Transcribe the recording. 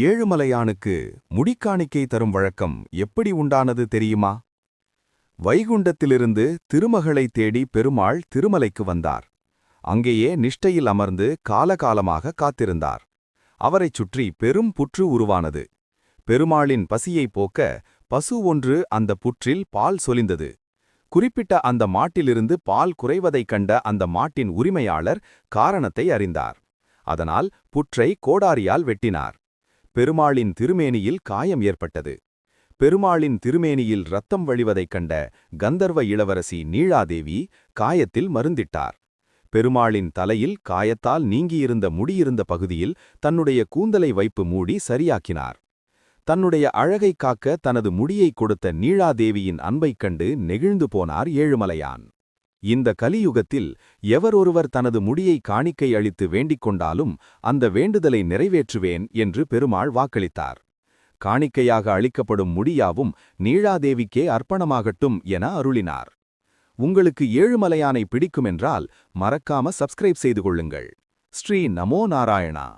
ஏழுமலையானுக்கு முடிக்காணிக்கை தரும் வழக்கம் எப்படி உண்டானது தெரியுமா? வைகுண்டத்திலிருந்து திருமகளை தேடி பெருமாள் திருமலைக்கு வந்தார். அங்கேயே நிஷ்டையில் அமர்ந்து காலகாலமாக காத்திருந்தார். அவரைச் சுற்றி பெரும் புற்று உருவானது. பெருமாளின் பசியைப் போக்க பசு ஒன்று அந்த புற்றில் பால் சொலிந்தது. குறிப்பிட்ட அந்த மாட்டிலிருந்து பால் குறைவதைக் கண்ட அந்த மாட்டின் உரிமையாளர் காரணத்தை அறிந்தார். அதனால் புற்றை கோடாரியால் வெட்டினார். பெருமாளின் திருமேனியில் காயம் ஏற்பட்டது. பெருமாளின் திருமேனியில் இரத்தம் வழிவதைக் கண்ட கந்தர்வ இளவரசி நீழாதேவி காயத்தில் மருந்திட்டார். பெருமாளின் தலையில் காயத்தால் நீங்கியிருந்த முடியிருந்த பகுதியில் தன்னுடைய கூந்தலை வைப்பு மூடி சரியாக்கினார். தன்னுடைய அழகைக் காக்க தனது முடியை கொடுத்த நீழாதேவியின் அன்பைக் கண்டு நெகிழ்ந்து போனார் ஏழுமலையான். இந்த கலியுகத்தில் எவரொருவர் தனது முடியை காணிக்கை அளித்து வேண்டிக் கொண்டாலும் அந்த வேண்டுதலை நிறைவேற்றுவேன் என்று பெருமாள் வாக்களித்தார். காணிக்கையாக அளிக்கப்படும் முடியாவும் நீழாதேவிக்கே அர்ப்பணமாகட்டும் என அருளினார். உங்களுக்கு ஏழுமலையானை பிடிக்குமென்றால் மறக்காம சப்ஸ்கிரைப் செய்து கொள்ளுங்கள். ஸ்ரீ நமோ நாராயணா.